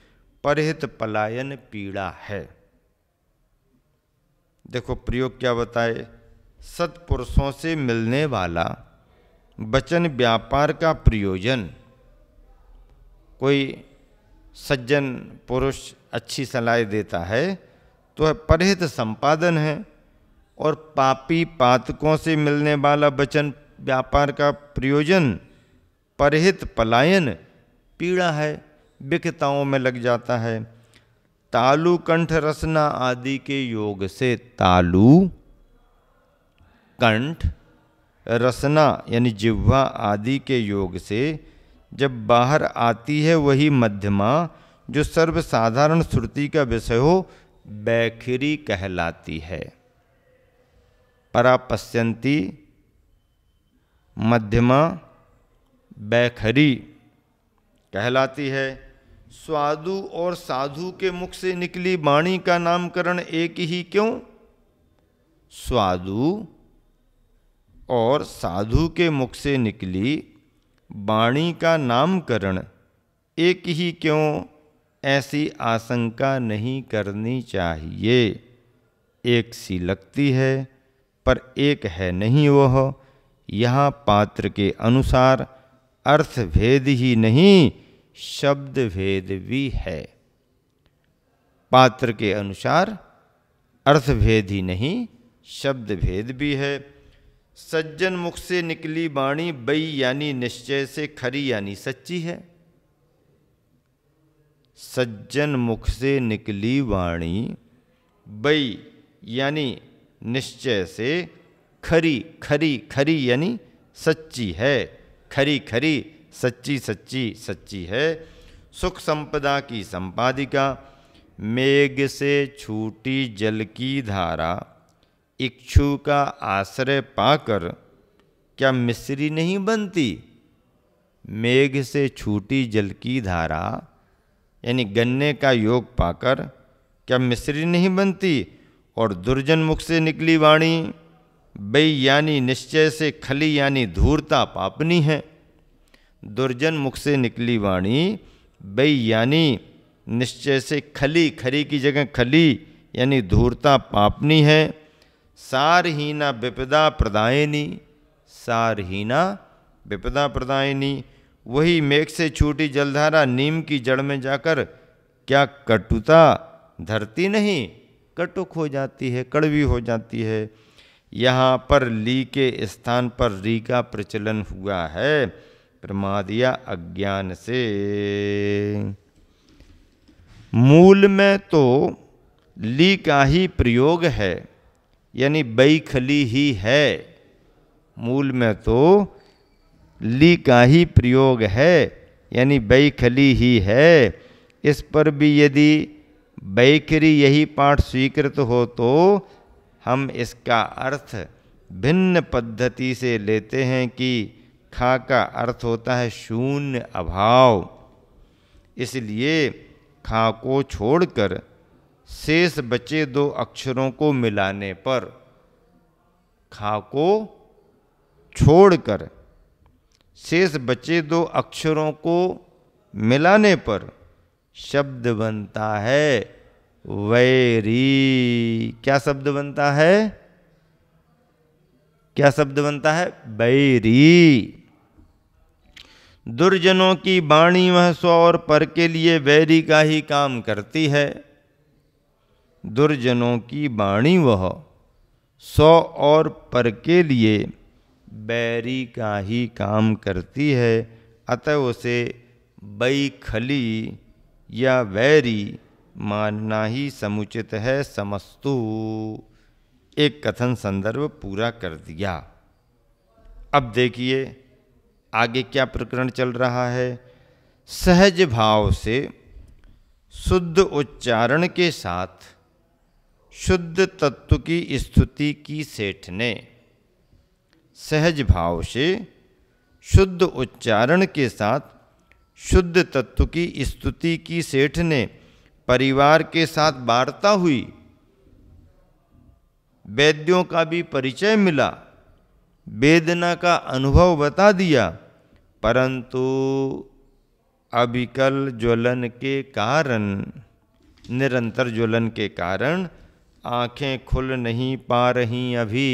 परहित पलायन पीड़ा है। देखो प्रयोग क्या बताए, सत्पुरुषों से मिलने वाला वचन व्यापार का प्रयोजन, कोई सज्जन पुरुष अच्छी सलाह देता है तो परहित संपादन है, और पापी पातकों से मिलने वाला वचन व्यापार का प्रयोजन परहित पलायन पीड़ा है, विकताओं में लग जाता है। तालु कंठ रसना आदि के योग से, तालु कंठ रसना यानी जिह्वा आदि के योग से जब बाहर आती है वही मध्यमा, जो सर्वसाधारण श्रुति का विषय हो, बैखरी कहलाती है। परापश्यन्ती मध्यमा बैखरी कहलाती है। स्वादु और साधु के मुख से निकली वाणी का नामकरण एक ही क्यों? स्वादु और साधु के मुख से निकली वाणी का नामकरण एक ही क्यों? ऐसी आशंका नहीं करनी चाहिए। एक सी लगती है पर एक है नहीं वह। यहाँ पात्र के अनुसार अर्थ भेद ही नहीं, शब्द भेद भी है। पात्र के अनुसार अर्थ भेद ही नहीं, शब्द भेद भी है। सज्जन मुख से निकली वाणी बई यानी निश्चय से खरी यानी सच्ची है। सज्जन मुख से निकली वाणी बई यानी निश्चय से खरी, खरी खरी यानी सच्ची है। खरी खरी सच्ची सच्ची सच्ची है। सुख संपदा की संपादिका, मेघ से छूटी जल की धारा, इक्षु का आश्रय पाकर क्या मिश्री नहीं बनती? मेघ से छूटी जल की धारा यानी गन्ने का योग पाकर क्या मिश्री नहीं बनती? और दुर्जन मुख से निकली वाणी बई यानी निश्चय से खली यानी धूर्ता पापनी है। दुर्जन मुख से निकली वाणी बई यानी निश्चय से खली, खरी की जगह खली यानी धूर्ता पापनी है। सारहीना विपदा प्रदायिनी, सारहीना विपदा प्रदायिनी, वही मेघ से छूटी जलधारा नीम की जड़ में जाकर क्या कटुता धरती नहीं, कटुक हो जाती है, कड़वी हो जाती है। यहाँ पर ली के स्थान पर री का प्रचलन हुआ है प्रमाद या अज्ञान से। मूल में तो ली का ही प्रयोग है, यानी बैखली ही है। मूल में तो ली का ही प्रयोग है, यानी बैखली ही है। इस पर भी यदि बैखरी यही पाठ स्वीकृत हो तो हम इसका अर्थ भिन्न पद्धति से लेते हैं कि खा का अर्थ होता है शून्य, अभाव। इसलिए खा को छोड़कर शेष बचे दो अक्षरों को मिलाने पर, खा को छोड़कर शेष बचे दो अक्षरों को मिलाने पर शब्द बनता है वैरी। क्या शब्द बनता है? क्या शब्द बनता है? बैरी। दुर्जनों की वाणी वह स्व और पर के लिए बैरी का ही काम करती है। दुर्जनों की वाणी वह स्व और पर के लिए बैरी का ही काम करती है, अतः उसे बैखली या वैरी मानना ही समुचित है। समस्तु। एक कथन संदर्भ पूरा कर दिया। अब देखिए आगे क्या प्रकरण चल रहा है। सहज भाव से शुद्ध उच्चारण के साथ शुद्ध तत्व की स्तुति की सेठ ने। सहज भाव से शुद्ध उच्चारण के साथ शुद्ध तत्व की स्तुति की सेठ ने परिवार के साथ वार्ता हुई। वेद्यों का भी परिचय मिला, वेदना का अनुभव बता दिया, परंतु अविकल ज्वलन के कारण, निरंतर ज्वलन के कारण आंखें खुल नहीं पा रही। अभी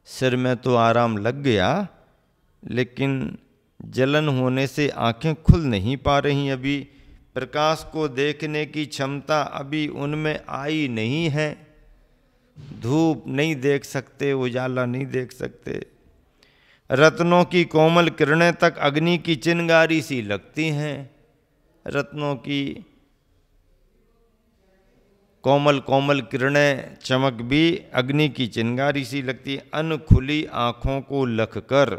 सिर में तो आराम लग गया, लेकिन जलन होने से आंखें खुल नहीं पा रही। अभी प्रकाश को देखने की क्षमता अभी उनमें आई नहीं है। धूप नहीं देख सकते, उजाला नहीं देख सकते। रत्नों की कोमल किरणें तक अग्नि की चिंगारी सी लगती हैं। रत्नों की कोमल कोमल किरणें चमक भी अग्नि की चिंगारी सी लगती है। अनखुली आँखों को लखकर,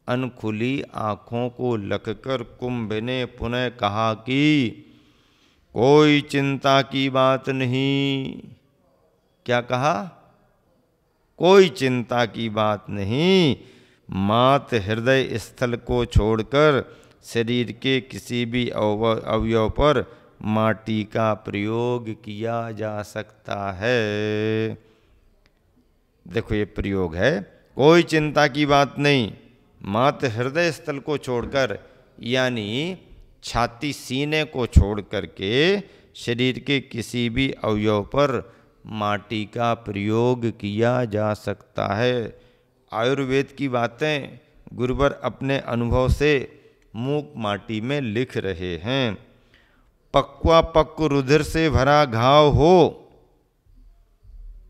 अनखुली आँखों को लखकर कुंभ ने पुनः कहा कि कोई चिंता की बात नहीं। क्या कहा? कोई चिंता की बात नहीं। मात हृदय स्थल को छोड़कर शरीर के किसी भी अवयव पर माटी का प्रयोग किया जा सकता है। देखो ये प्रयोग है, कोई चिंता की बात नहीं। मात हृदय स्थल को छोड़कर, यानी छाती सीने को छोड़ करके शरीर के किसी भी अवयव पर माटी का प्रयोग किया जा सकता है। आयुर्वेद की बातें गुरुवर अपने अनुभव से मूक माटी में लिख रहे हैं। पक्वा पक्व रुधिर से भरा घाव हो,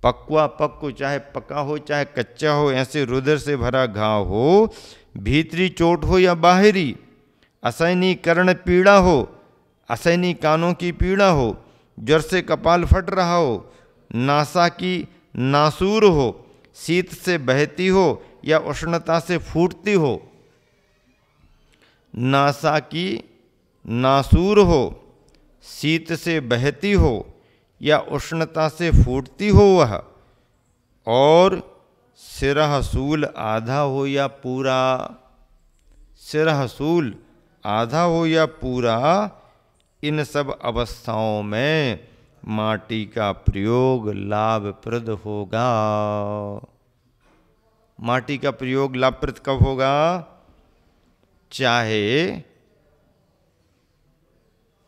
पक्वा पक्व चाहे पका हो चाहे कच्चा हो, ऐसे रुधिर से भरा घाव हो, भीतरी चोट हो या बाहरी, असहनीय कर्ण पीड़ा हो, असहनीय कानों की पीड़ा हो, ज्वर से कपाल फट रहा हो, नासा की नासूर हो, शीत से बहती हो या उष्णता से फूटती हो, नासा की नासूर हो, शीत से बहती हो या उष्णता से फूटती हो वह, और सिरहसूल आधा हो या पूरा, सिरहसूल आधा हो या पूरा, इन सब अवस्थाओं में माटी का प्रयोग लाभप्रद होगा। माटी का प्रयोग लाभप्रद कब होगा? चाहे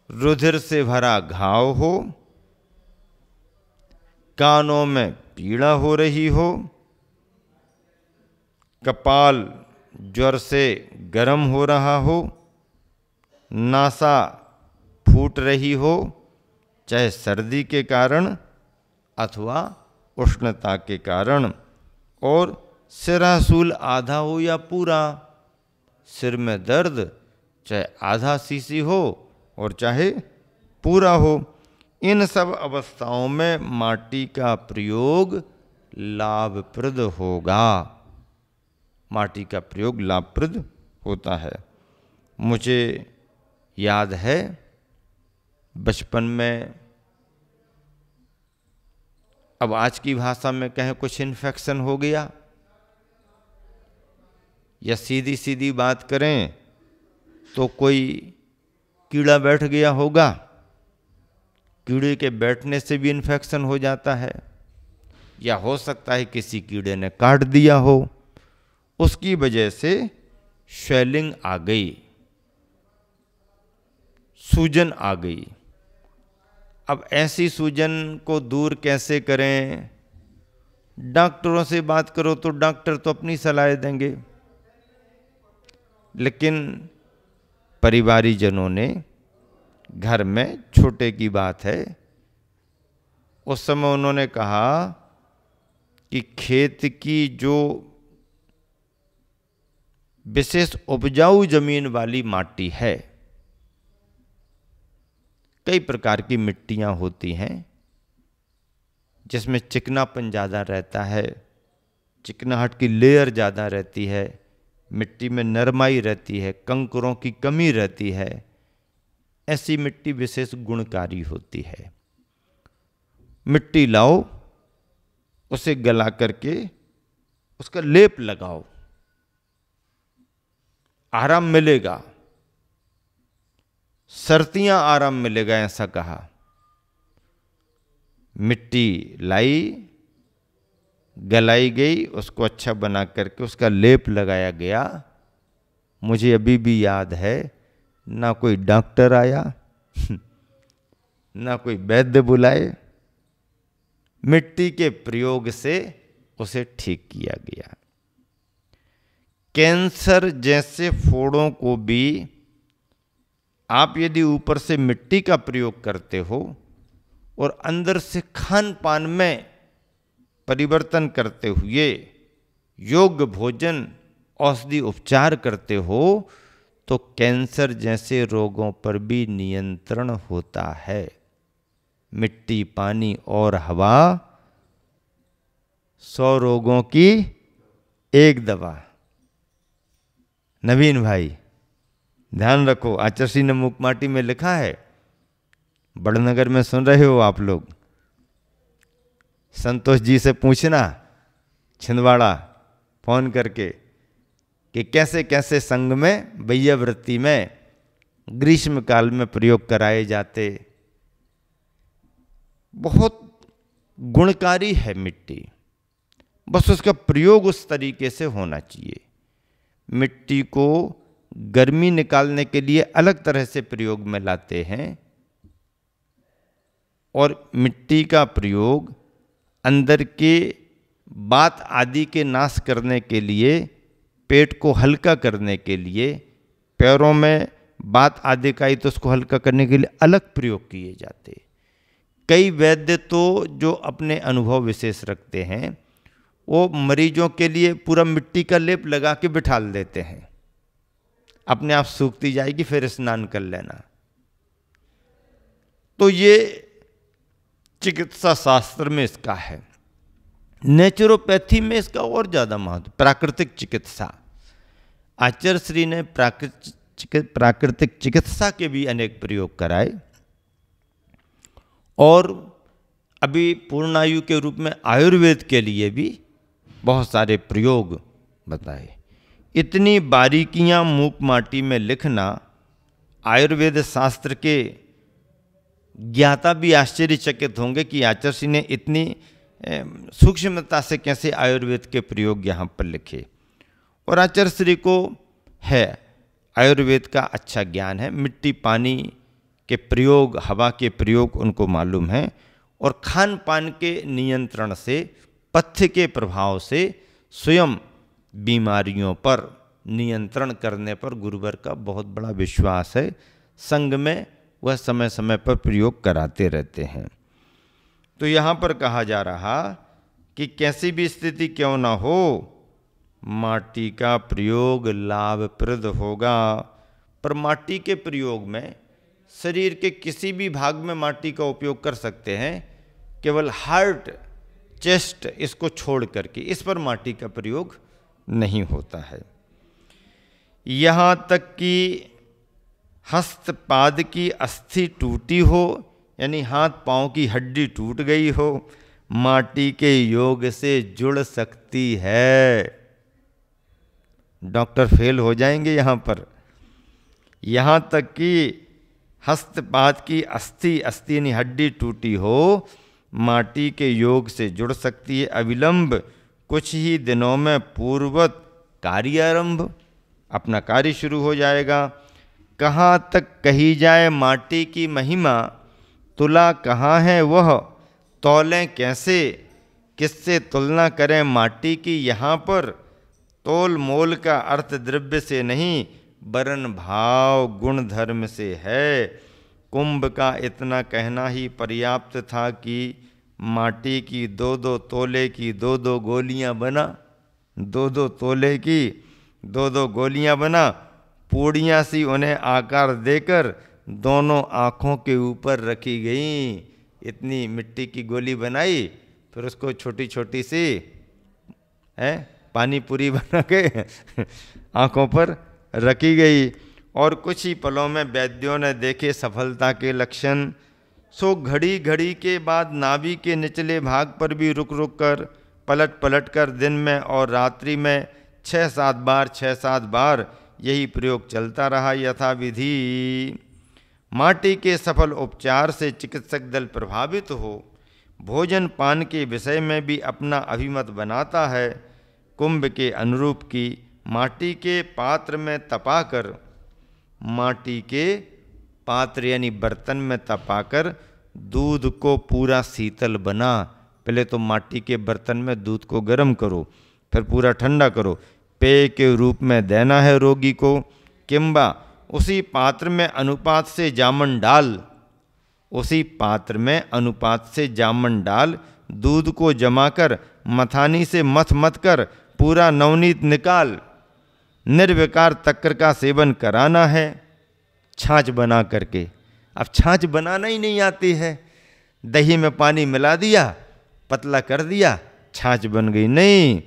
रुधिर से भरा घाव हो, कानों में पीड़ा हो रही हो, कपाल ज्वर से गर्म हो रहा हो, नासा फूट रही हो, चाहे सर्दी के कारण अथवा उष्णता के कारण, और सिरासूल आधा हो या पूरा, सिर में दर्द चाहे आधा सीसी हो और चाहे पूरा हो, इन सब अवस्थाओं में माटी का प्रयोग लाभप्रद होगा। माटी का प्रयोग लाभप्रद होता है। मुझे याद है बचपन में, अब आज की भाषा में कहें कुछ इन्फेक्शन हो गया, या सीधी सीधी बात करें तो कोई कीड़ा बैठ गया होगा, कीड़े के बैठने से भी इन्फेक्शन हो जाता है, या हो सकता है किसी कीड़े ने काट दिया हो, उसकी वजह से स्वेलिंग आ गई, सूजन आ गई। अब ऐसी सूजन को दूर कैसे करें? डॉक्टरों से बात करो तो डॉक्टर तो अपनी सलाह देंगे, लेकिन परिवारीजनों ने, घर में छोटे की बात है, उस समय उन्होंने कहा कि खेत की जो विशेष उपजाऊ जमीन वाली माटी है, कई प्रकार की मिट्टियां होती हैं जिसमें चिकनापन ज़्यादा रहता है, चिकनाहट की लेयर ज़्यादा रहती है, मिट्टी में नरमाई रहती है, कंकरों की कमी रहती है, ऐसी मिट्टी विशेष गुणकारी होती है। मिट्टी लाओ, उसे गला करके उसका लेप लगाओ, आराम मिलेगा, सर्दियां आराम मिलेगा, ऐसा कहा। मिट्टी लाई, गलाई गई, उसको अच्छा बना करके उसका लेप लगाया गया। मुझे अभी भी याद है, ना कोई डॉक्टर आया ना कोई वैद्य बुलाए, मिट्टी के प्रयोग से उसे ठीक किया गया। कैंसर जैसे फोड़ों को भी आप यदि ऊपर से मिट्टी का प्रयोग करते हो और अंदर से खान पान में परिवर्तन करते हुए योग्य भोजन, औषधि उपचार करते हो, तो कैंसर जैसे रोगों पर भी नियंत्रण होता है। मिट्टी, पानी और हवा 100 रोगों की एक दवा। नवीन भाई ध्यान रखो, आचार्य ने मूक माटी में लिखा है, बड़नगर में सुन रहे हो आप लोग, संतोष जी से पूछना छिंदवाड़ा फोन करके कि कैसे कैसे संघ में, वैयावृत्ति में ग्रीष्म काल में प्रयोग कराए जाते। बहुत गुणकारी है मिट्टी, बस उसका प्रयोग उस तरीके से होना चाहिए। मिट्टी को गर्मी निकालने के लिए अलग तरह से प्रयोग में लाते हैं, और मिट्टी का प्रयोग अंदर के बात आदि के नाश करने के लिए, पेट को हल्का करने के लिए, पैरों में बात आदि का ही तो उसको हल्का करने के लिए अलग प्रयोग किए जाते। कई वैद्य तो जो अपने अनुभव विशेष रखते हैं, वो मरीजों के लिए पूरा मिट्टी का लेप लगा के बिठाल देते हैं, अपने आप सूखती जाएगी, फिर स्नान कर लेना। तो ये चिकित्सा शास्त्र में इसका है। नेचुरोपैथी में इसका और ज़्यादा महत्व। प्राकृतिक चिकित्सा, आचार्य श्री ने प्राकृतिक चिकित्सा के भी अनेक प्रयोग कराए, और अभी पूर्णायु के रूप में आयुर्वेद के लिए भी बहुत सारे प्रयोग बताए। इतनी बारीकियां मूक माटी में लिखना, आयुर्वेद शास्त्र के ज्ञाता भी आश्चर्यचकित होंगे कि आचार्य ने इतनी सूक्ष्मता से कैसे आयुर्वेद के प्रयोग यहाँ पर लिखे। और आचार्य श्री को है आयुर्वेद का अच्छा ज्ञान है, मिट्टी पानी के प्रयोग, हवा के प्रयोग उनको मालूम है, और खान पान के नियंत्रण से, पथ्य के प्रभाव से स्वयं बीमारियों पर नियंत्रण करने पर गुरुवर का बहुत बड़ा विश्वास है। संग में वह समय समय पर प्रयोग कराते रहते हैं। तो यहाँ पर कहा जा रहा कि कैसी भी स्थिति क्यों ना हो, माटी का प्रयोग लाभप्रद होगा। पर माटी के प्रयोग में शरीर के किसी भी भाग में माटी का उपयोग कर सकते हैं, केवल हार्ट, चेस्ट इसको छोड़ करके इस पर माटी का प्रयोग नहीं होता है। यहाँ तक कि हस्तपाद की अस्थि टूटी हो, यानी हाथ पांव की हड्डी टूट गई हो, माटी के योग से जुड़ सकती है। डॉक्टर फेल हो जाएंगे यहाँ पर। यहाँ तक कि हस्तपाद की अस्थि यानी हड्डी टूटी हो, माटी के योग से जुड़ सकती है। अविलंब कुछ ही दिनों में पूर्ववत कार्यारंभ, अपना कार्य शुरू हो जाएगा। कहाँ तक कही जाए माटी की महिमा, तुला कहाँ है वह, तौलें कैसे, किससे तुलना करें माटी की। यहाँ पर तोल मोल का अर्थ द्रव्य से नहीं, वरन भाव गुण धर्म से है। कुंभ का इतना कहना ही पर्याप्त था कि माटी की 2-2 तोले की 2-2 गोलियां बना, 2-2 तोले की 2-2 गोलियां बना, पूड़ियाँ सी उन्हें आकार देकर दोनों आँखों के ऊपर रखी गई। इतनी मिट्टी की गोली बनाई, फिर उसको छोटी छोटी सी पानी पूरी बना के आँखों पर रखी गई। और कुछ ही पलों में वैद्यों ने देखे सफलता के लक्षण। सो घड़ी घड़ी के बाद नाभि के निचले भाग पर भी रुक रुक कर, पलट पलट कर दिन में और रात्रि में 6-7 बार यही प्रयोग चलता रहा यथाविधि। माटी के सफल उपचार से चिकित्सक दल प्रभावित हो, भोजन पान के विषय में भी अपना अभिमत बनाता है। कुंभ के अनुरूप की माटी के पात्र में तपाकर, माटी के पात्र यानी बर्तन में तपाकर दूध को पूरा शीतल बना। पहले तो माटी के बर्तन में दूध को गर्म करो, फिर पूरा ठंडा करो, पेय के रूप में देना है रोगी को। किंबा उसी पात्र में अनुपात से जामन डाल, उसी पात्र में अनुपात से जामन डाल दूध को जमाकर मथानी से मथ मथ कर पूरा नवनीत निकाल निर्विकार तक्कर का सेवन कराना है, छाछ बना करके। अब छाछ बनाना ही नहीं आती है, दही में पानी मिला दिया, पतला कर दिया, छाछ बन गई। नहीं,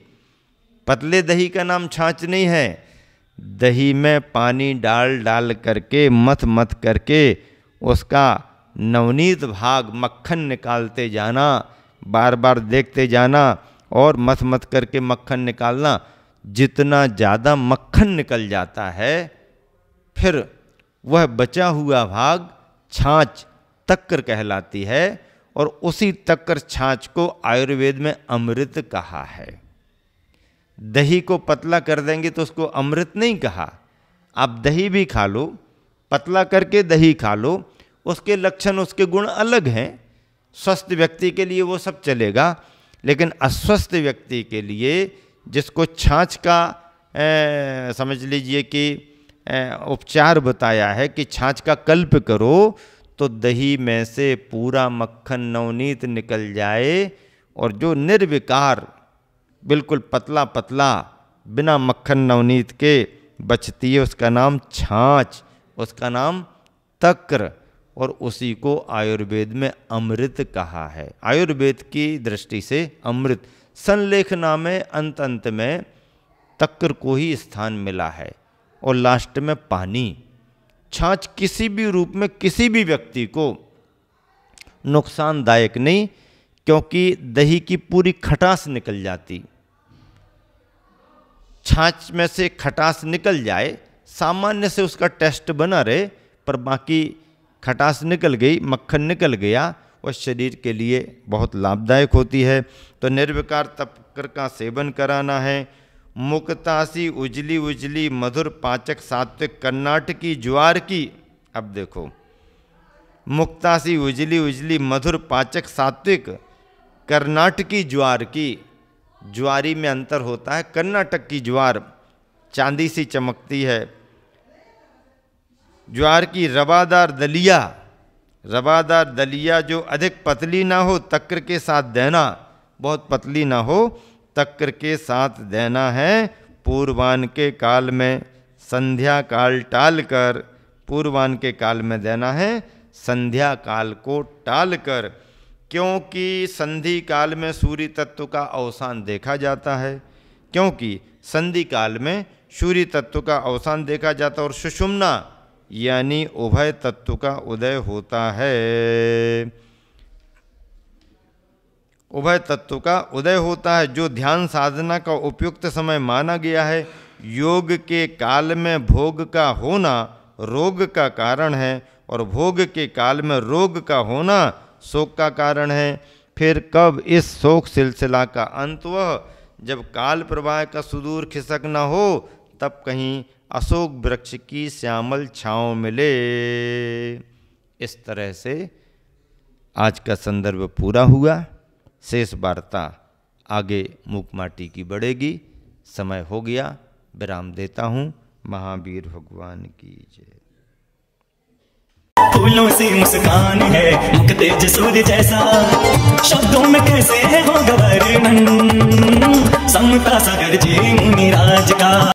पतले दही का नाम छाछ नहीं है। दही में पानी डाल डाल करके मथ मथ करके उसका नवनीत भाग मक्खन निकालते जाना, बार बार देखते जाना और मथ मथ करके मक्खन निकालना। जितना ज़्यादा मक्खन निकल जाता है, फिर वह बचा हुआ भाग छाछ तक्कर कहलाती है। और उसी तक्कर छाछ को आयुर्वेद में अमृत कहा है। दही को पतला कर देंगे तो उसको अमृत नहीं कहा। आप दही भी खा लो, पतला करके दही खा लो, उसके लक्षण, उसके गुण अलग हैं। स्वस्थ व्यक्ति के लिए वो सब चलेगा, लेकिन अस्वस्थ व्यक्ति के लिए, जिसको छाछ का समझ लीजिए कि उपचार बताया है कि छाछ का कल्प करो तो दही में से पूरा मक्खन नवनीत निकल जाए और जो निर्विकार बिल्कुल पतला पतला बिना मक्खन नवनीत के बचती है, उसका नाम छाछ, उसका नाम तक्र, और उसी को आयुर्वेद में अमृत कहा है। आयुर्वेद की दृष्टि से अमृत। संलेखना में अंत अंत में तक्र को ही स्थान मिला है और लास्ट में पानी। छाछ किसी भी रूप में किसी भी व्यक्ति को नुकसानदायक नहीं, क्योंकि दही की पूरी खटास निकल जाती। छाछ में से खटास निकल जाए, सामान्य से उसका टेस्ट बना रहे, पर बाकी खटास निकल गई, मक्खन निकल गया, वह शरीर के लिए बहुत लाभदायक होती है। तो निर्विकार तक्र का सेवन कराना है। मुक्तासी उजली उजली मधुर पाचक सात्विक कर्नाटकी ज्वार की। अब देखो, मुक्तासी उजली उजली मधुर पाचक सात्विक कर्नाटकी ज्वार की। ज्वारी में अंतर होता है। कर्नाटक की ज्वार चांदी सी चमकती है। ज्वार की रवादार दलिया जो अधिक पतली ना हो, तक्र के साथ देना, बहुत पतली ना हो, तक्र के साथ देना है। पूर्वान के काल में संध्या काल टाल कर, पूर्वान के काल में देना है, संध्या काल को टाल कर, क्योंकि संधि काल में सूर्य तत्व का अवसान देखा जाता है, क्योंकि संधि काल में सूर्य तत्व का अवसान देखा जाता है और सुषुम्ना यानी उभय तत्व का उदय होता है। उभय तत्व का उदय होता है, जो ध्यान साधना का उपयुक्त समय माना गया है। योग के काल में भोग का होना रोग का कारण है और भोग के काल में रोग का होना शोक का कारण है। फिर कब इस शोक सिलसिला का अंत वह, जब काल प्रवाह का सुदूर खिसक न हो, तब कहीं अशोक वृक्ष की श्यामल छाँव मिले। इस तरह से आज का संदर्भ पूरा हुआ। शेष वार्ता आगे मूक माटी की बढ़ेगी। समय हो गया, विराम देता हूँ। महावीर भगवान की जय। फूलों से मुस्कान है, मुख तेज सूर्य जैसा, शब्दों में कैसे हो वर्णन, समता सागर जी मुनिराज का।